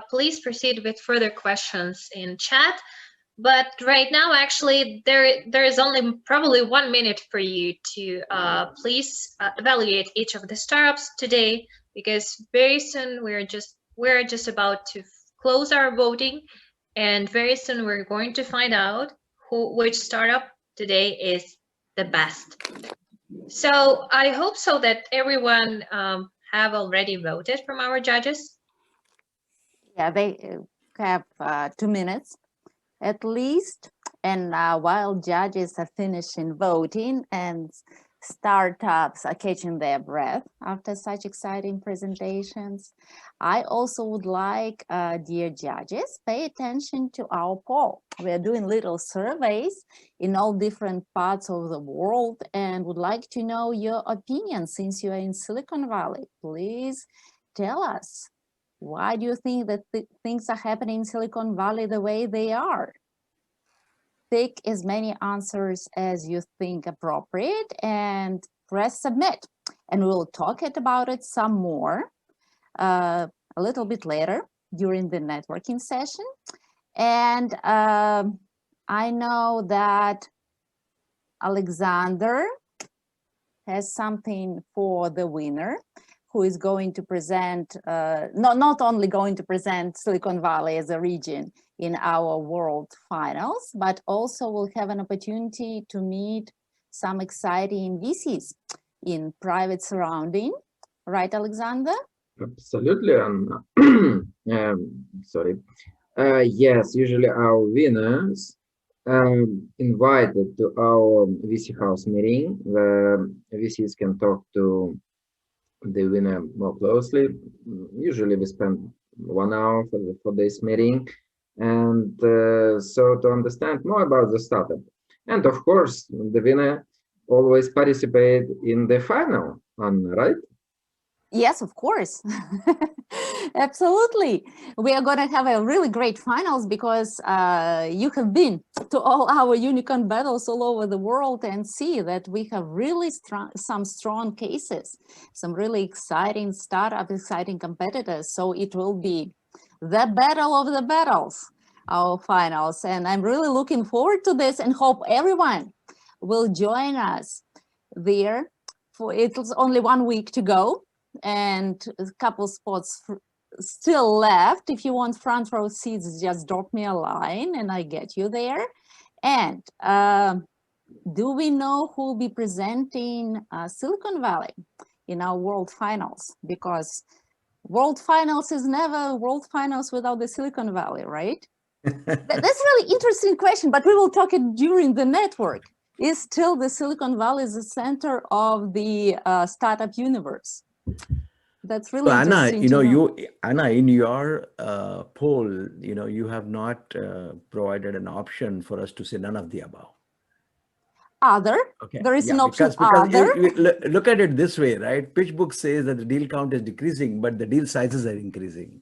please proceed with further questions in chat. But right now, actually, there is only probably 1 minute for you to please evaluate each of the startups today, because very soon we're just about to close our voting, and very soon we're going to find out which startup today is the best. So I hope so that everyone have already voted from our judges. Yeah, they have 2 minutes at least. And while judges are finishing voting and startups are catching their breath after such exciting presentations, I also would like, dear judges, pay attention to our poll. We're doing little surveys in all different parts of the world and would like to know your opinion since you are in Silicon Valley. Please tell us, why do you think that things are happening in Silicon Valley the way they are? Pick as many answers as you think appropriate and press submit. And we'll talk about it some more a little bit later during the networking session. And I know that Alexander has something for the winner, who is going to present, not only going to present Silicon Valley as a region in our world finals, but also will have an opportunity to meet some exciting VCs in private surrounding. Right, Alexander? Absolutely, Anna. Sorry. Yes, usually our winners invited to our VC house meeting. The VCs can talk to the winner more closely. Usually we spend 1 hour for this meeting, and so to understand more about the startup. And of course, the winner always participate in the final, Anna, right? Yes, of course. Absolutely. We are going to have a really great finals because you have been to all our unicorn battles all over the world and see that we have really some strong cases, some really exciting startup, exciting competitors. So it will be the battle of the battles, our finals. And I'm really looking forward to this and hope everyone will join us there. For it's only 1 week to go, and a couple spots still left. If you want front row seats, just drop me a line and I get you there. And do we know who will be presenting Silicon Valley in our world finals? Because world finals is never world finals without the Silicon Valley, right? That's a really interesting question, but we will talk it during the network. Is still the Silicon Valley the center of the startup universe? That's really interesting. Anna, in your poll, you have not provided an option for us to say none of the above. Other. Okay. There is an option other. Look at it this way, right? PitchBook says that the deal count is decreasing, but the deal sizes are increasing.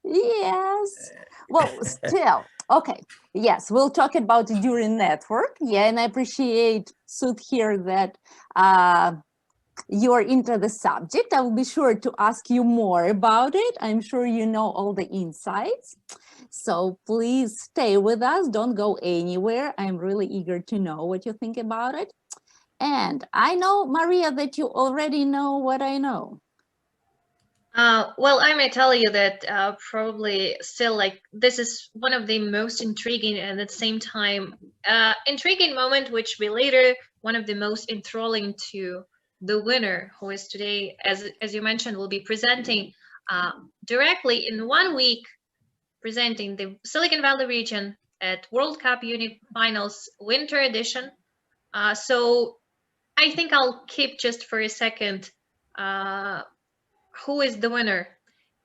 Yes. Well, still. Okay. Yes, we'll talk about it during network. Yeah, and I appreciate, Sud, here that you're into the subject. I will be sure to ask you more about it. I'm sure you know all the insights. So please stay with us. Don't go anywhere. I'm really eager to know what you think about it. And I know, Maria, that you already know what I know. Well, I may tell you that probably still this is one of the most intriguing and at the same time intriguing moment, which will later one of the most enthralling to the winner, who is today, as you mentioned, will be presenting directly in 1 week, presenting the Silicon Valley region at World Cup Uni Finals Winter Edition. So I think I'll keep just for a second who is the winner,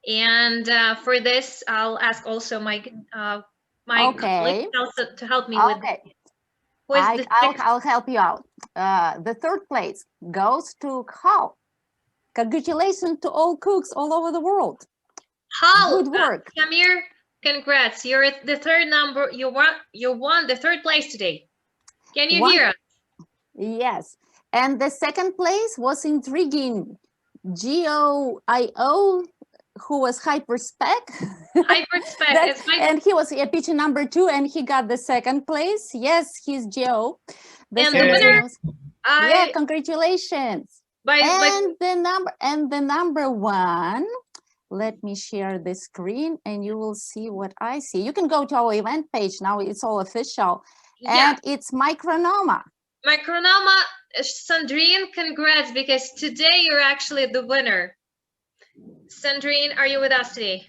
and for this I'll ask also my colleague also to help me with who is I'll help you out. The third place goes to Hal. Congratulations to all cooks all over the world. Hal, good work. Samir, congrats, you're at the third number. You won the third place today. Can you hear us? Yes, and the second place was intriguing. GOIO who was hyperspec. Hyperspec is my, And he was pitch number 2, and he got the second place. Yes, he's Joe. and the winner, Yeah, congratulations. by And the number 1. Let me share the screen and you will see what I see. You can go to our event page now, it's all official. yeah, And it's Micronoma. Micronoma, Sandrine, congrats, because today you're actually the winner. Sandrine, are you with us today?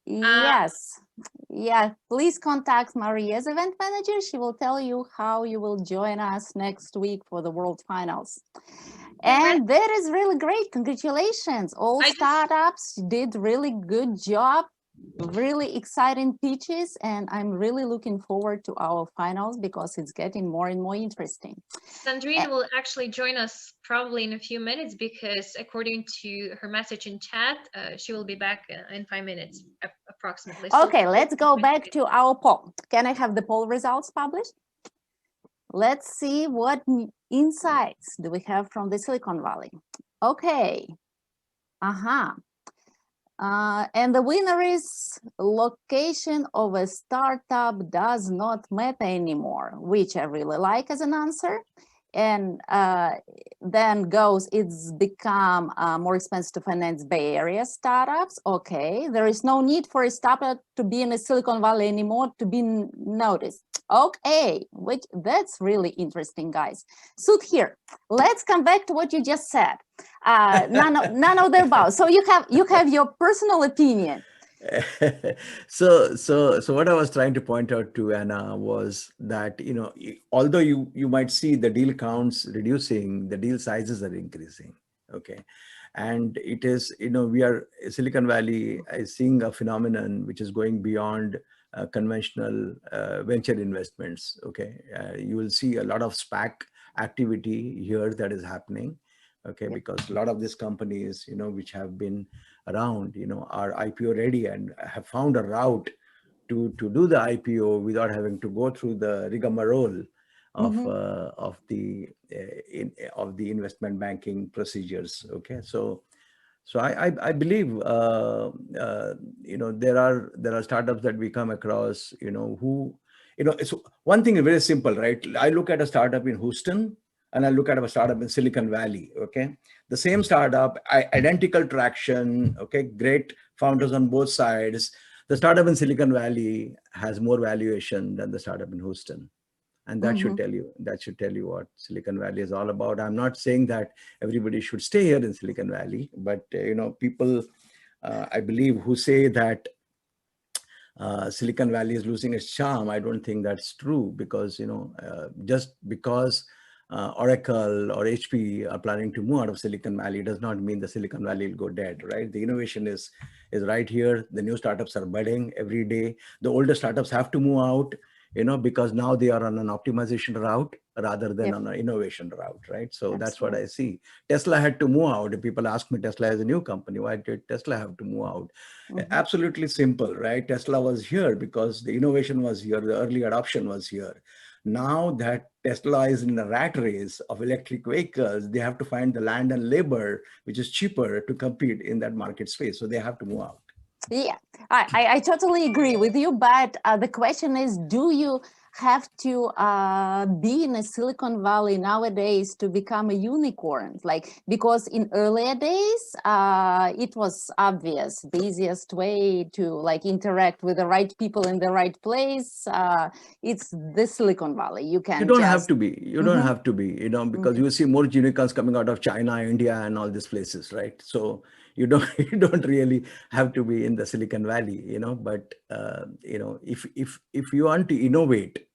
Yes. Yeah, please contact Maria's event manager. She will tell you how you will join us next week for the World Finals. And that is really great. Congratulations. All startups did really good job. Really exciting pitches, and I'm really looking forward to our finals because it's getting more and more interesting. Sandrine will actually join us probably in a few minutes because according to her message in chat, she will be back in 5 minutes approximately. Okay, So let's go back to our poll. Can I have the poll results published? Let's see what insights do we have from the Silicon Valley. Okay. And the winner is location of a startup does not matter anymore, which I really like as an answer. And then goes, it's become more expensive to finance Bay Area startups. Okay, there is no need for a startup to be in the Silicon Valley anymore to be noticed. Okay, which that's really interesting, guys. So here, let's come back to what you just said. None of the above. So you have your personal opinion. So what I was trying to point out to Anna was that, you know, although you might see the deal counts reducing, the deal sizes are increasing. Okay. And it is, you know, Silicon Valley is seeing a phenomenon which is going beyond conventional venture investments. Okay. You will see a lot of SPAC activity here that is happening. Okay. Because a lot of these companies, you know, which have been around, you know, are IPO ready and have found a route to do the IPO without having to go through the rigmarole of the investment banking procedures. Okay, so I believe you know, there are startups that we come across, you know, who, you know, it's one thing is very simple, right? I look at a startup in Houston and I look at a startup in Silicon Valley. Okay, the same startup, identical traction. Okay, great founders on both sides. The startup in Silicon Valley has more valuation than the startup in Houston. And that should tell you what Silicon Valley is all about. I'm not saying that everybody should stay here in Silicon Valley, but you know, people, I believe, who say that Silicon Valley is losing its charm, I don't think that's true, because, you know, just because Oracle or HP are planning to move out of Silicon Valley does not mean the Silicon Valley will go dead, right? The innovation is right here. The new startups are budding every day. The older startups have to move out, you know, because now they are on an optimization route rather than on an innovation route, right? So that's what I see. Tesla had to move out. People ask me, Tesla is a new company. Why did Tesla have to move out? Absolutely simple, right? Tesla was here because the innovation was here. The early adoption was here. Now that Tesla is in the rat race of electric vehicles, they have to find the land and labor, which is cheaper to compete in that market space. So they have to move out. Yeah, I totally agree with you. But the question is, do you have to be in a Silicon Valley nowadays to become a unicorn? Like, because in earlier days, it was obvious the easiest way to like interact with the right people in the right place. It's the Silicon Valley. You don't have to be. You don't have to be, you know, because you see more unicorns coming out of China, India, and all these places, right? So you don't really have to be in the Silicon Valley, you know. But you know, if you want to innovate,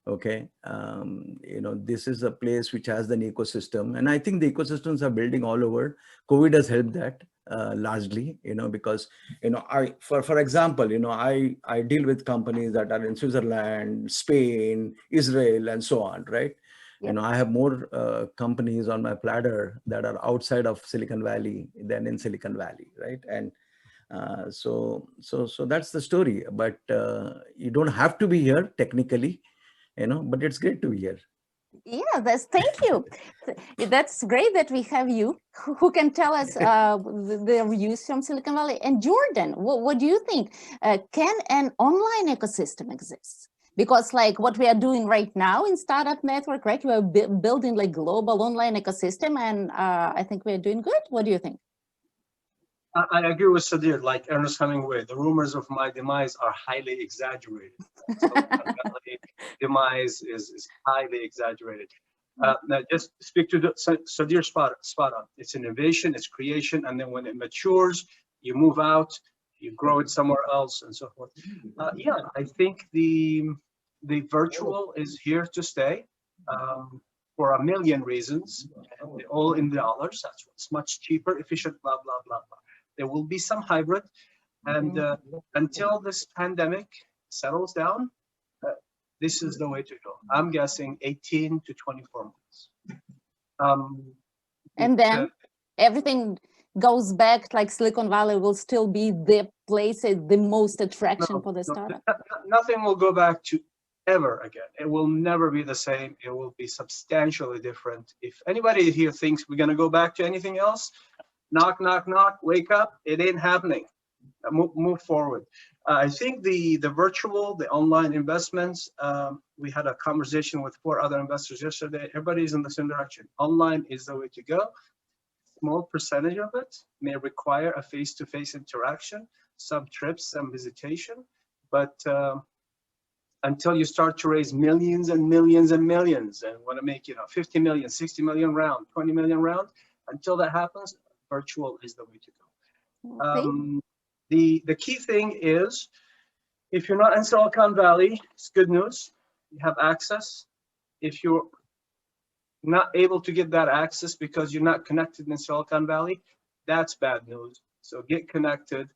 okay, you know, this is a place which has an ecosystem, and I think the ecosystems are building all over. COVID has helped that largely, you know, because, you know, for example, you know, I deal with companies that are in Switzerland, Spain, Israel, and so on, right? You know, I have more companies on my platter that are outside of Silicon Valley than in Silicon Valley, right? And so that's the story. But you don't have to be here technically, you know, but it's great to be here. Yeah, thank you. That's great that we have you who can tell us the views from Silicon Valley. And Jordan, what do you think? Can an online ecosystem exist? Because like what we are doing right now in Startup Network, right? We are building like global online ecosystem, and I think we're doing good. What do you think? I agree with Sadir, like Ernest Hemingway, the rumors of my demise are highly exaggerated. Silicon Valley demise is highly exaggerated. Now just speak to Sadir spot on. It's innovation, it's creation, and then when it matures, you move out, you grow it somewhere else, and so forth. Yeah, I think the virtual is here to stay for a million reasons, all in dollars. That's what's much cheaper, efficient, blah blah blah blah. There will be some hybrid, and until this pandemic settles down, this is the way to go. I'm guessing 18 to 24 months. And then everything goes back, like Silicon Valley will still be the place, the most attraction for the startup. Nothing will go back to ever again. It will never be the same. It will be substantially different. If anybody here thinks we're going to go back to anything else, knock, knock, knock, wake up. It ain't happening. Move forward. I think the virtual, the online investments, we had a conversation with 4 other investors yesterday. Everybody's in the same direction. Online is the way to go. Small percentage of it may require a face-to-face interaction, some trips, some visitation, but until you start to raise millions and millions and millions and want to make 50 million, 60 million round, 20 million round, until that happens, virtual is the way to go. The key thing is, if you're not in Silicon Valley, it's good news. You have access. If you're not able to get that access because you're not connected in Silicon Valley, that's bad news. So get connected,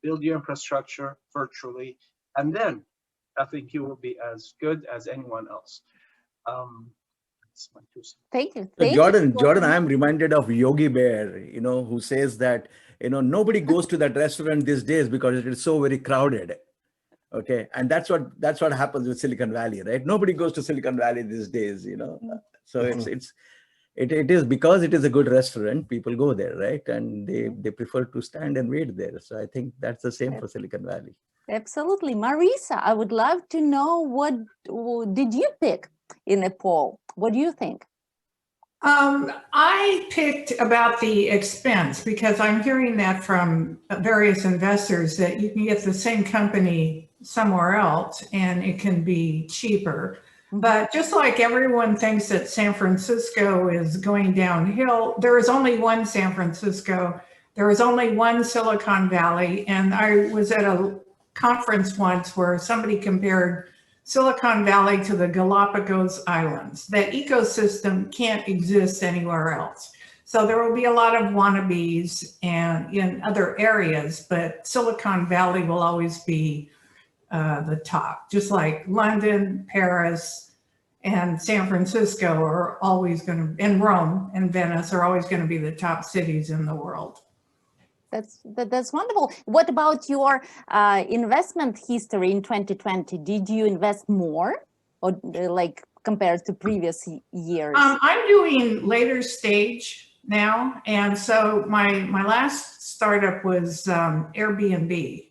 build your infrastructure virtually, and then I think you will be as good as anyone else. That's my 2 cents. Thank you. So Jordan, I'm reminded of Yogi Bear, who says that, nobody goes to that restaurant these days because it is so very crowded. Okay. And that's what happens with Silicon Valley, right? Nobody goes to Silicon Valley these days, So it is because it is a good restaurant, people go there, right? And they prefer to stand and wait there. So I think that's the same for Silicon Valley. Absolutely. Marisa, I would love to know what did you pick in a poll? What do you think? I picked about the expense because I'm hearing that from various investors that you can get the same company somewhere else and it can be cheaper. But just like everyone thinks that San Francisco is going downhill, there is only one San Francisco. There is only one Silicon Valley. And I was at a conference once where somebody compared Silicon Valley to the Galapagos Islands. That ecosystem can't exist anywhere else. So there will be a lot of wannabes and in other areas, but Silicon Valley will always be the top, just like London, Paris, and San Francisco are always going to, and Rome and Venice are always going to be the top cities in the world. That's wonderful. What about your investment history in 2020? Did you invest more or like compared to previous years? I'm doing later stage now. And so my last startup was Airbnb.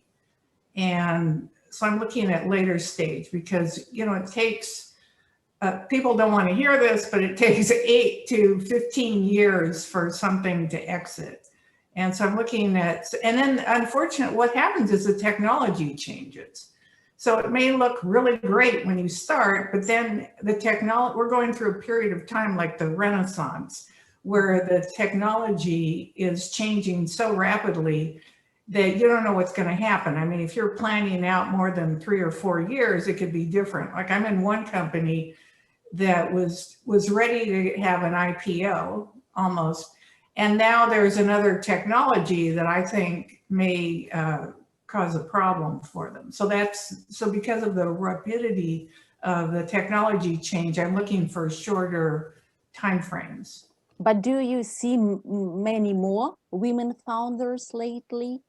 And so I'm looking at later stage because, it takes, people don't want to hear this, but it takes 8 to 15 years for something to exit. And so I'm looking at, and then unfortunately, what happens is the technology changes. So it may look really great when you start, but then the technology, we're going through a period of time like the Renaissance, where the technology is changing so rapidly that you don't know what's going to happen. I mean, if you're planning out more than 3 or 4 years, it could be different. Like I'm in one company that was ready to have an IPO almost. And now there's another technology that I think may cause a problem for them. So because of the rapidity of the technology change, I'm looking for shorter timeframes. But do you see many more women founders lately?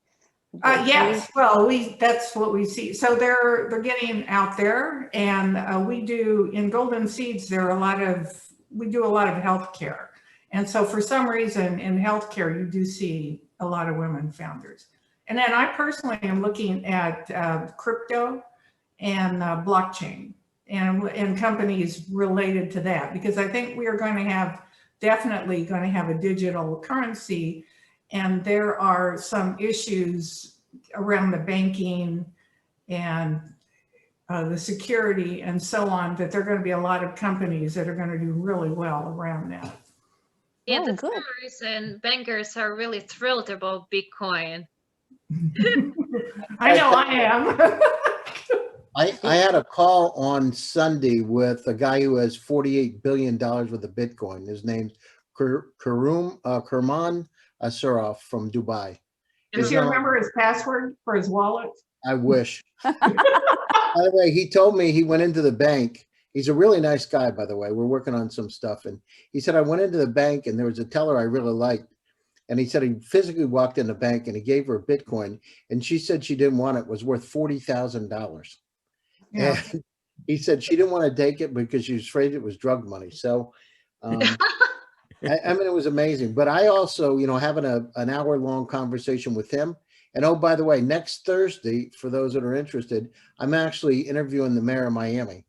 Yes, well, that's what we see. So they're getting out there, and we do in Golden Seeds. We do a lot of healthcare, and so for some reason in healthcare you do see a lot of women founders. And then I personally am looking at crypto and blockchain and companies related to that, because I think we are going to definitely going to have a digital currency. And there are some issues around the banking and the security and so on, that there are going to be a lot of companies that are going to do really well around that. Yeah, Oh, the good. farmers and bankers are really thrilled about Bitcoin. I know I am. I had a call on Sunday with a guy who has $48 billion worth of Bitcoin. His name's Kerman Asarov from Dubai. Does he remember his password for his wallet? I wish. By the way, he told me he went into the bank. He's a really nice guy, by the way. We're working on some stuff. And he said, I went into the bank and there was a teller I really liked. And he said he physically walked in the bank and he gave her a Bitcoin. And she said she didn't want it. It was worth $40,000. Yeah. And he said she didn't want to take it because she was afraid it was drug money. So, I mean, it was amazing. But I also, having an hour-long conversation with him. And oh, by the way, next Thursday, for those that are interested, I'm actually interviewing the mayor of Miami.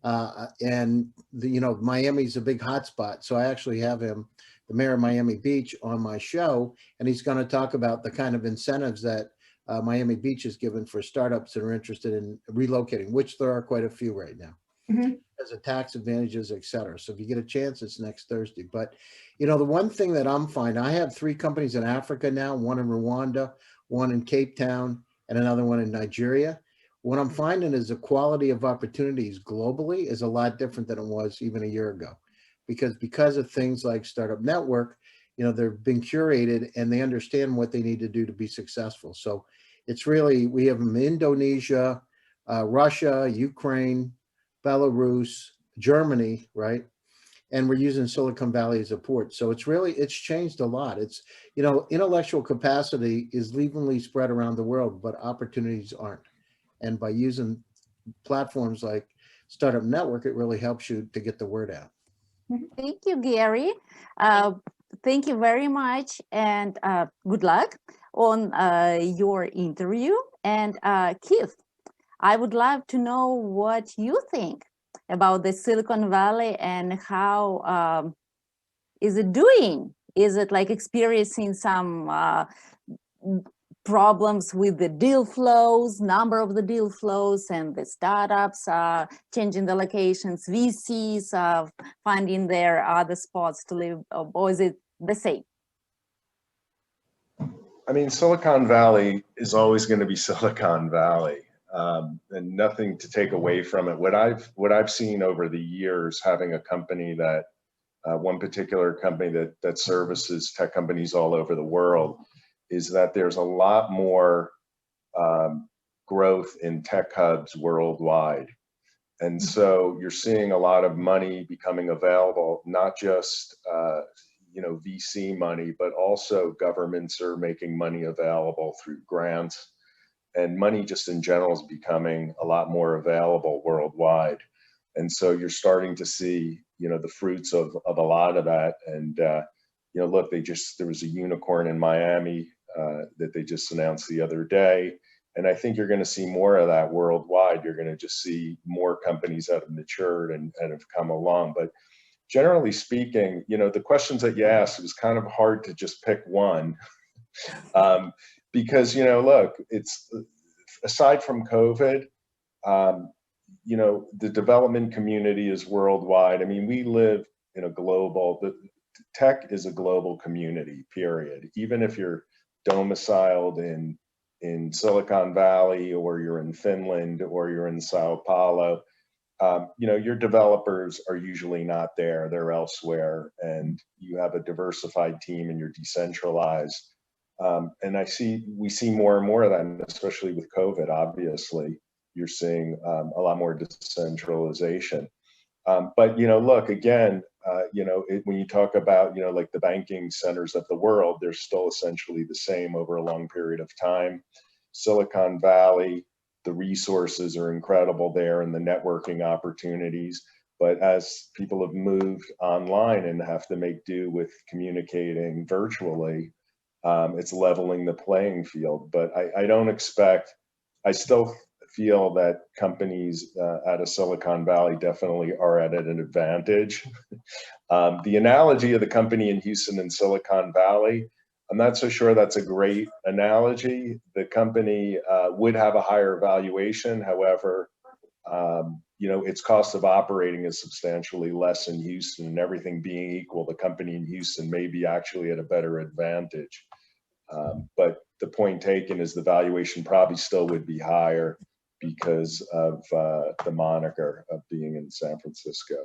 And Miami's a big hotspot. So I actually have him, the mayor of Miami Beach, on my show. And he's going to talk about the kind of incentives that Miami Beach is given for startups that are interested in relocating, which there are quite a few right now, as a tax advantages, et cetera. So if you get a chance, it's next Thursday. But, the one thing that I'm finding, I have 3 companies in Africa now, one in Rwanda, one in Cape Town, and another one in Nigeria. What I'm finding is the quality of opportunities globally is a lot different than it was even a year ago, because of things like Startup Network, they've been curated and they understand what they need to do to be successful. So it's really, we have them in Indonesia, Russia, Ukraine, Belarus, Germany, right? And we're using Silicon Valley as a port. So it's changed a lot. It's, intellectual capacity is evenly spread around the world, but opportunities aren't. And by using platforms like Startup Network, it really helps you to get the word out. Thank you, Gary. Thank you very much, and good luck on your interview. And Keith, I would love to know what you think about the Silicon Valley and how is it doing? Is it like experiencing some problems with the deal flows, number of the deal flows, and the startups changing the locations, VCs finding their other spots to live, or is it the same? I mean, Silicon Valley is always going to be Silicon Valley, and nothing to take away from it. What I've seen over the years, having a company that one particular company that services tech companies all over the world, is that there's a lot more growth in tech hubs worldwide. And so you're seeing a lot of money becoming available, not just VC money, but also governments are making money available through grants, and money just in general is becoming a lot more available worldwide. And so you're starting to see, the fruits of a lot of that. And look, there was a unicorn in Miami that they just announced the other day. And I think you're going to see more of that worldwide. You're going to just see more companies that have matured and have come along. But generally speaking, the questions that you asked, it was kind of hard to just pick one. Because, look, it's aside from COVID, the development community is worldwide. I mean, we live in a tech is a global community, period. Even if you're domiciled in Silicon Valley, or you're in Finland, or you're in Sao Paulo, your developers are usually not there, they're elsewhere, and you have a diversified team and you're decentralized. And we see more and more of that, especially with COVID, obviously, you're seeing a lot more decentralization. But, look, again, when you talk about, like the banking centers of the world, they're still essentially the same over a long period of time. Silicon Valley, the resources are incredible there and the networking opportunities. But as people have moved online and have to make do with communicating virtually, it's leveling the playing field. But I still feel that companies out of Silicon Valley definitely are at an advantage. The analogy of the company in Houston and Silicon Valley, I'm not so sure that's a great analogy. The company would have a higher valuation. However, its cost of operating is substantially less in Houston, and everything being equal, the company in Houston may be actually at a better advantage. But the point taken is the valuation probably still would be higher because of the moniker of being in San Francisco.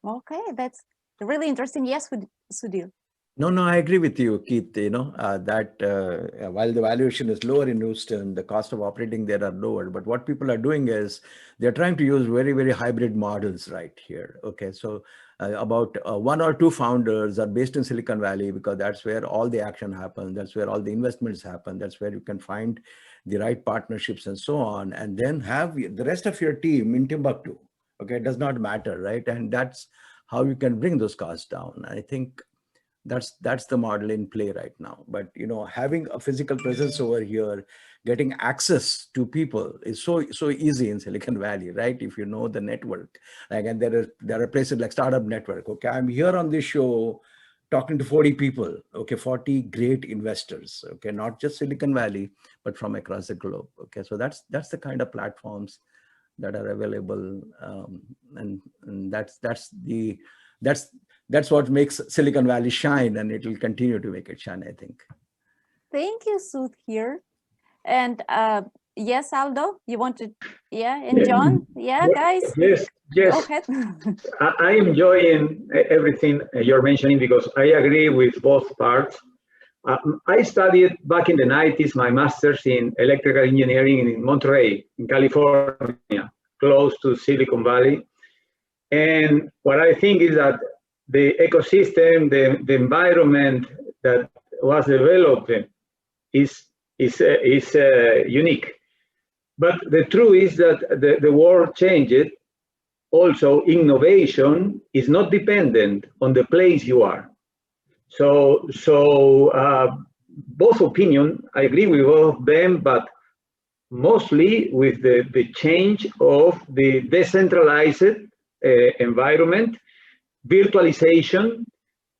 Okay, that's really interesting. Yes, Sudhir. No, I agree with you, Keith. That while the valuation is lower in Houston, the cost of operating there are lower. But what people are doing is they're trying to use very, very hybrid models right here. Okay, so about 1 or 2 founders are based in Silicon Valley because that's where all the action happens. That's where all the investments happen. That's where you can find the right partnerships and so on. And then have the rest of your team in Timbuktu. Okay, it does not matter, right? And that's how you can bring those costs down. I think that's the model in play right now. But having a physical presence over here, getting access to people is so easy in Silicon Valley, right? If you know the network, and there are places like Startup Network. Okay, I'm here on this show talking to 40 people. Okay, 40 great investors. Okay, not just Silicon Valley, but from across the globe. Okay, so that's the kind of platforms that are available, and that's what makes Silicon Valley shine, and it will continue to make it shine, I think. Thank you, Sudhir. And yes, Aldo, you want to, and John, guys? Yes. Go ahead. I am enjoying everything you're mentioning because I agree with both parts. I studied back in the 90s my master's in electrical engineering in Monterey, in California, close to Silicon Valley. And what I think is that the ecosystem, the environment that was developed is unique. But the truth is that the world changed. Also, innovation is not dependent on the place you are. So both opinions, I agree with both of them, but mostly with the change of the decentralized environment, virtualization,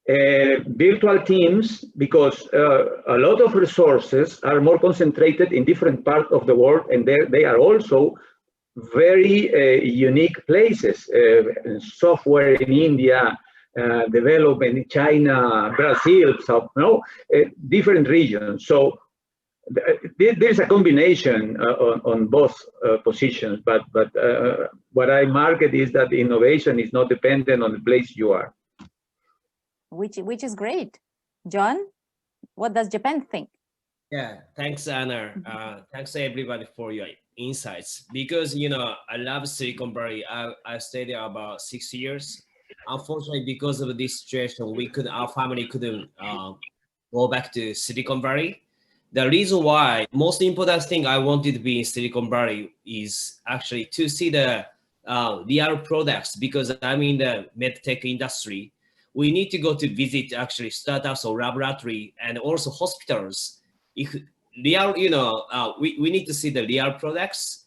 virtual teams, because a lot of resources are more concentrated in different parts of the world, and they are also very unique places. Software in India, development in China, Brazil, different regions. So there's a combination on both positions, but what I market is that innovation is not dependent on the place you are. Which is great. John, what does Japan think? Yeah, thanks, Anna. Thanks everybody for your insights. Because I love Silicon Valley. I stayed there about 6 years. Unfortunately, because of this situation, our family couldn't go back to Silicon Valley. The reason why, most important thing I wanted to be in Silicon Valley is actually to see the real products, because I'm in the medtech industry. We need to go to visit actually startups or laboratory and also hospitals. If real, we need to see the real products.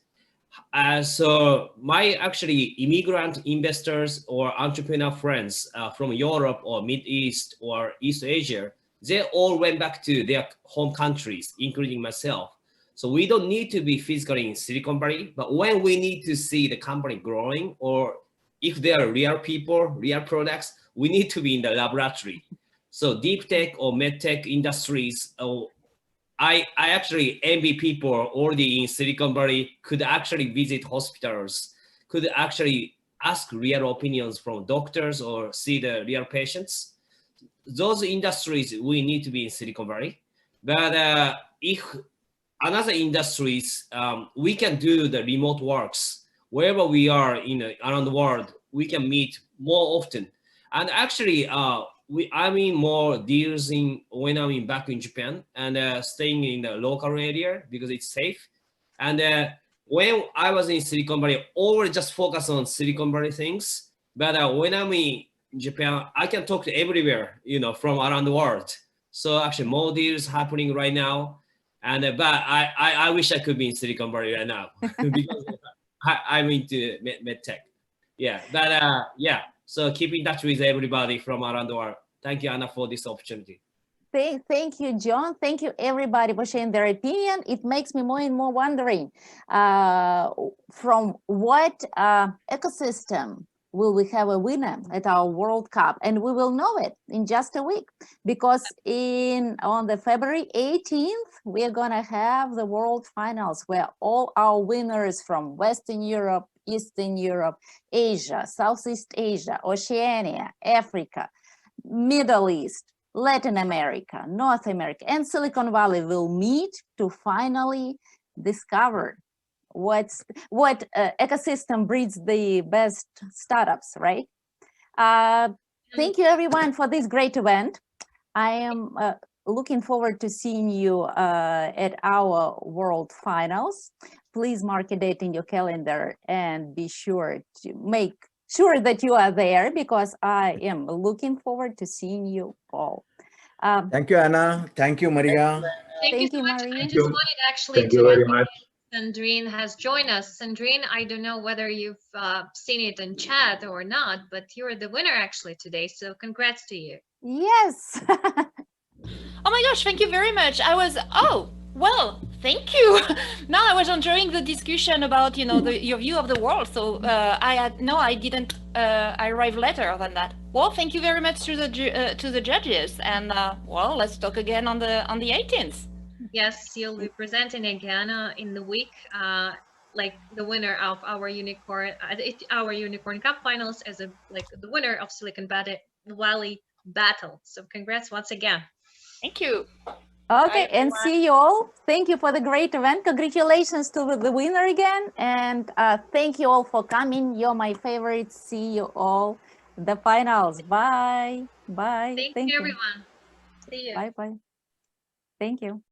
So my actually immigrant investors or entrepreneur friends from Europe or Mid East or East Asia, they all went back to their home countries, including myself. So we don't need to be physically in Silicon Valley, but when we need to see the company growing, or if they are real people, real products, we need to be in the laboratory. So deep tech or med tech industries, I actually envy people already in Silicon Valley could actually visit hospitals, could actually ask real opinions from doctors or see the real patients. Those industries, we need to be in Silicon Valley. But if another industries, we can do the remote works. Wherever we are around the world, we can meet more often. And actually, I'm in more deals when I'm back in Japan and staying in the local area because it's safe. And when I was in Silicon Valley, always just focus on Silicon Valley things. But when I'm in Japan, I can talk to everywhere, from around the world. So actually, more deals happening right now. And but I wish I could be in Silicon Valley right now because I'm into med tech. Yeah, but yeah. So keep in touch with everybody from around the world. Thank you, Anna, for this opportunity. Thank you, John. Thank you, everybody, for sharing their opinion. It makes me more and more wondering from what ecosystem will we have a winner at our World Cup, and we will know it in just a week because on the February 18th we are gonna have the World Finals where all our winners from Western Europe, Eastern Europe, Asia, Southeast Asia, Oceania, Africa, Middle East, Latin America, North America, and Silicon Valley will meet to finally discover what ecosystem breeds the best startups, right? Thank you, everyone, for this great event. I am looking forward to seeing you at our World Finals. Please mark a date in your calendar and be sure to make sure that you are there because I am looking forward to seeing you all. Thank you, Anna. Thank you, Maria. Thank you so much. Maria. I just wanted actually Thank to you very much. Sandrine has joined us. Sandrine, I don't know whether you've seen it in chat or not, but you're the winner actually today. So congrats to you. Yes. Oh my gosh, thank you very much. Well, thank you. Now I was enjoying the discussion about, your view of the world. So I didn't arrive later than that. Well, thank you very much to the judges. And well, let's talk again on the 18th. Yes, you'll be presenting again in the week, like the winner of our Unicorn Cup finals as the winner of Silicon Valley Battle. So congrats once again. Thank you. Okay, and see you all. Thank you for the great event. Congratulations to the winner again. And thank you all for coming. You're my favorites. See you all the finals. Bye. Bye. Thank you, everyone. See you. Bye. Bye. Thank you.